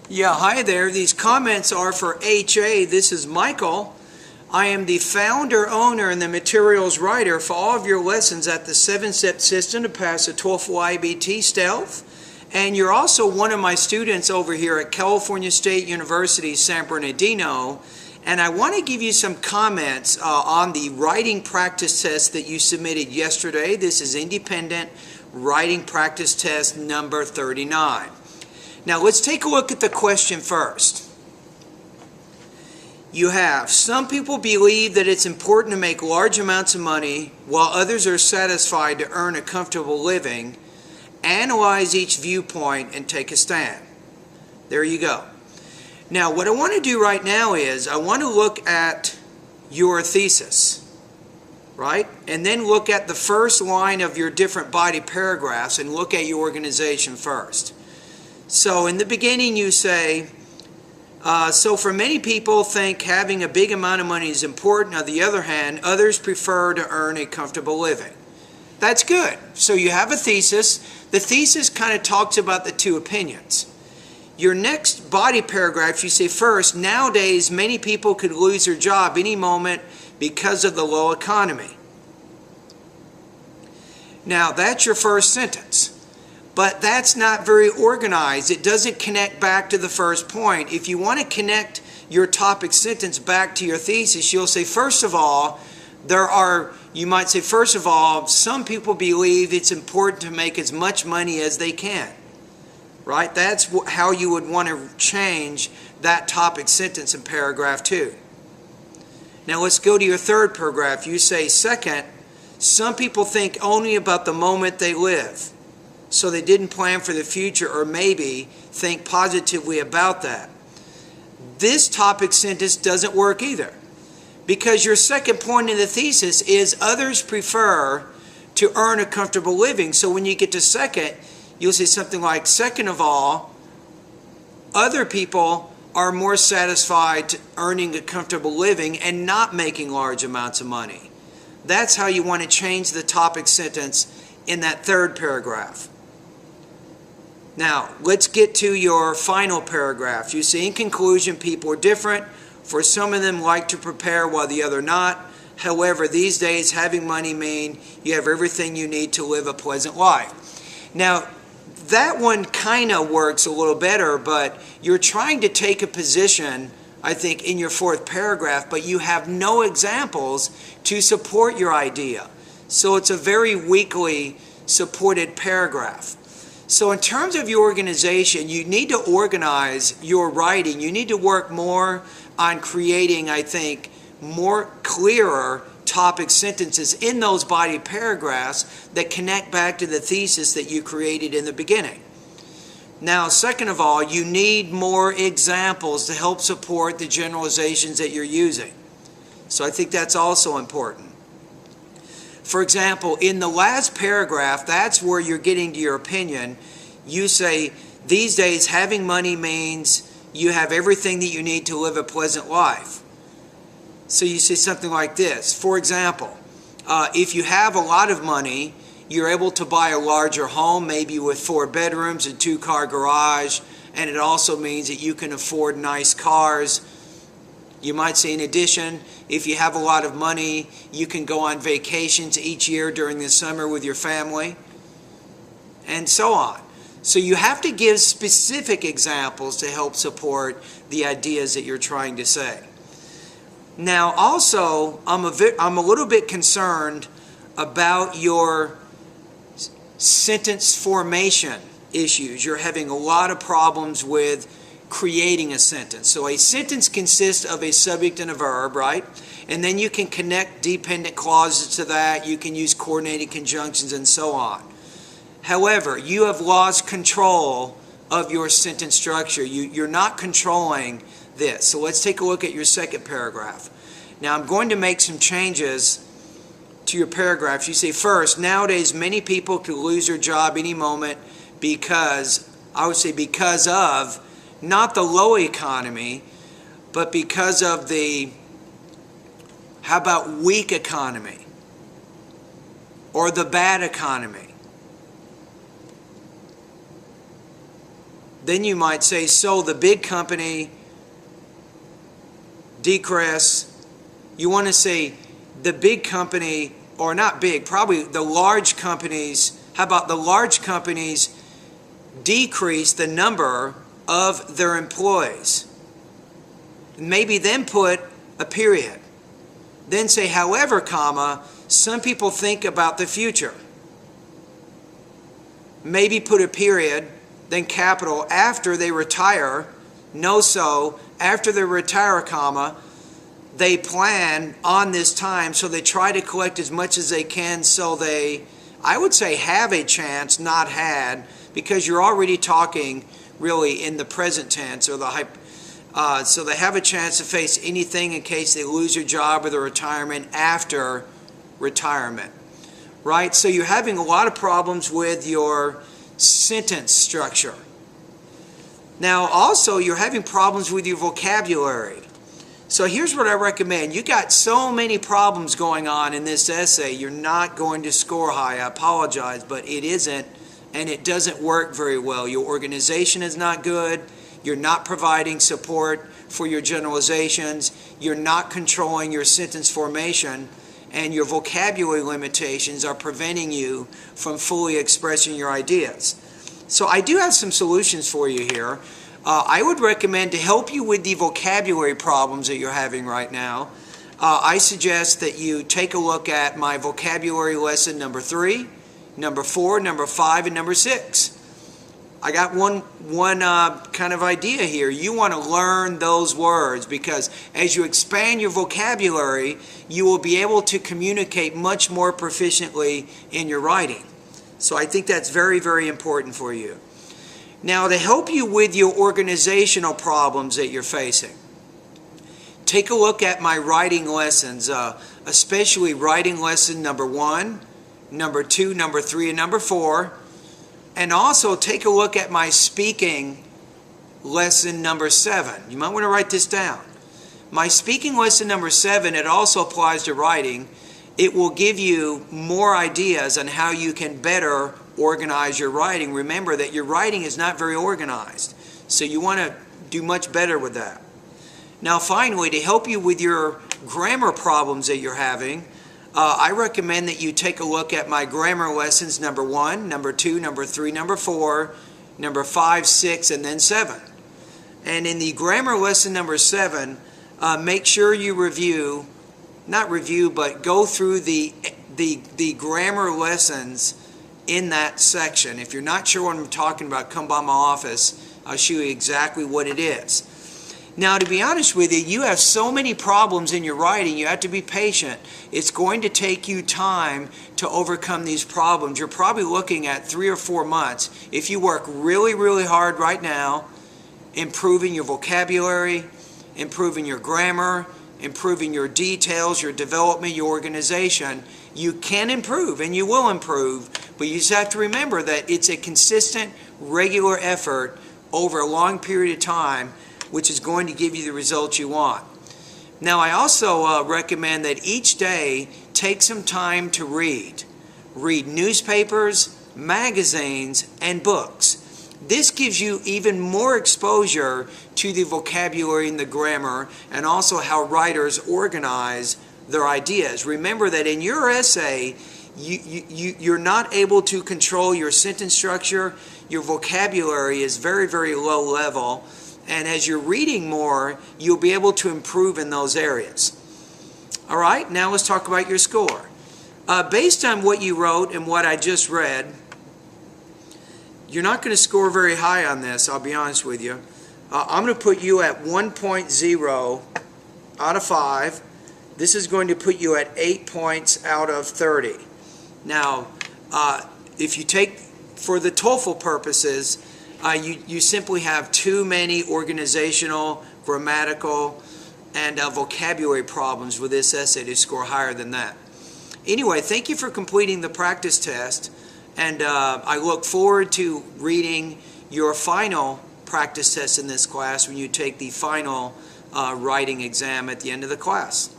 Yeah, hi there. These comments are for HA. This is Michael. I am the founder, owner, and the materials writer for all of your lessons at the 7-Step System to pass the TOEFL IBT STELF. And you're also one of my students over here at California State University, San Bernardino. And I want to give you some comments on the writing practice test that you submitted yesterday. This is independent writing practice test number 39. Now let's take a look at the question first. You have, some people believe that it's important to make large amounts of money while others are satisfied to earn a comfortable living. Analyze each viewpoint and take a stand. There you go. Now what I want to do right now is I want to look at your thesis, right? And then look at the first line of your different body paragraphs and look at your organization first. So in the beginning you say, so for many people think having a big amount of money is important. On the other hand, others prefer to earn a comfortable living. That's good. So you have a thesis. The thesis kind of talks about the two opinions. Your next body paragraph, you say first, nowadays many people could lose their job any moment because of the low economy. Now that's your first sentence. But that's not very organized. It doesn't connect back to the first point. If you want to connect your topic sentence back to your thesis, you'll say, first of all, you might say, first of all, some people believe it's important to make as much money as they can. Right? That's how you would want to change that topic sentence in paragraph 2. Now let's go to your third paragraph. You say, second, some people think only about the moment they live. So they didn't plan for the future or maybe think positively about that. This topic sentence doesn't work either, because your second point in the thesis is others prefer to earn a comfortable living. So when you get to second, you'll say something like, second of all, other people are more satisfied to earning a comfortable living and not making large amounts of money. That's how you want to change the topic sentence in that third paragraph. Now, let's get to your final paragraph. You say, in conclusion, people are different. For some of them like to prepare while the other not. However, these days, having money means you have everything you need to live a pleasant life. Now, that one kind of works a little better, but you're trying to take a position, I think, in your fourth paragraph, but you have no examples to support your idea. So it's a very weakly supported paragraph. So in terms of your organization, you need to organize your writing. You need to work more on creating, I think, more clearer topic sentences in those body paragraphs that connect back to the thesis that you created in the beginning. Now, second of all, you need more examples to help support the generalizations that you're using. So I think that's also important. For example, in the last paragraph, that's where you're getting to your opinion. You say, these days having money means you have everything that you need to live a pleasant life. So you say something like this. For example, if you have a lot of money, you're able to buy a larger home, maybe with 4 bedrooms and 2-car garage, and it also means that you can afford nice cars. You might say, in addition, if you have a lot of money, you can go on vacations each year during the summer with your family, and so on. So you have to give specific examples to help support the ideas that you're trying to say. Now, also, I'm a little bit concerned about your sentence formation issues. You're having a lot of problems with creating a sentence. So a sentence consists of a subject and a verb, right? And then you can connect dependent clauses to that. You can use coordinated conjunctions and so on. However, you have lost control of your sentence structure. You're not controlling this. So let's take a look at your second paragraph. Now I'm going to make some changes to your paragraphs. You say, first, nowadays many people could lose their job any moment because, I would say because of, not the low economy, but because of the, how about weak economy? Or the bad economy? Then you might say, so the big company decreased. You want to say the big company, or not big, probably the large companies. How about the large companies decrease the number of their employees? Maybe then put a period. Then say, however, comma, some people think about the future. Maybe put a period, then capital, after they retire. No, so after they retire, comma, they plan on this time, so they try to collect as much as they can, so they, I would say, have a chance, not had, because you're already talking really in the present tense, or the so they have a chance to face anything in case they lose their job or their retirement after retirement, right? So you're having a lot of problems with your sentence structure. Now also you're having problems with your vocabulary. So here's what I recommend. You got so many problems going on in this essay, you're not going to score high. I apologize, but it isn't, and it doesn't work very well. Your organization is not good. You're not providing support for your generalizations. You're not controlling your sentence formation, and your vocabulary limitations are preventing you from fully expressing your ideas. So I do have some solutions for you here. I would recommend, to help you with the vocabulary problems that you're having right now, I suggest that you take a look at my vocabulary lesson number 3, number 4, number 5, and number 6. I got one kind of idea here. You want to learn those words, because as you expand your vocabulary, you will be able to communicate much more proficiently in your writing. So I think that's very, very important for you. Now, to help you with your organizational problems that you're facing, take a look at my writing lessons, especially writing lesson number 1, number 2, number 3, and number 4. And also take a look at my speaking lesson number 7. You might want to write this down. My speaking lesson number 7, it also applies to writing. It will give you more ideas on how you can better organize your writing. Remember that your writing is not very organized, so you want to do much better with that. Now finally, to help you with your grammar problems that you're having, I recommend that you take a look at my grammar lessons number 1, number 2, number 3, number 4, number 5, 6, and then 7. And in the grammar lesson number 7, make sure you but go through the grammar lessons in that section. If you're not sure what I'm talking about, come by my office. I'll show you exactly what it is. Now, to be honest with you, you have so many problems in your writing, you have to be patient. It's going to take you time to overcome these problems. You're probably looking at 3 or 4 months. If you work really, really hard right now, improving your vocabulary, improving your grammar, improving your details, your development, your organization, you can improve, and you will improve, but you just have to remember that it's a consistent, regular effort over a long period of time, which is going to give you the results you want. Now, I also recommend that each day take some time to read. Read newspapers, magazines, and books. This gives you even more exposure to the vocabulary and the grammar, and also how writers organize their ideas. Remember that in your essay, you're not able to control your sentence structure. Your vocabulary is very, very low level. And as you're reading more, you'll be able to improve in those areas. All right, now let's talk about your score. Based on what you wrote and what I just read, you're not going to score very high on this, I'll be honest with you. I'm going to put you at 1.0 out of 5. This is going to put you at 8 points out of 30. Now, if you take, for the TOEFL purposes, you simply have too many organizational, grammatical, and vocabulary problems with this essay to score higher than that. Anyway, thank you for completing the practice test, and I look forward to reading your final practice test in this class when you take the final writing exam at the end of the class.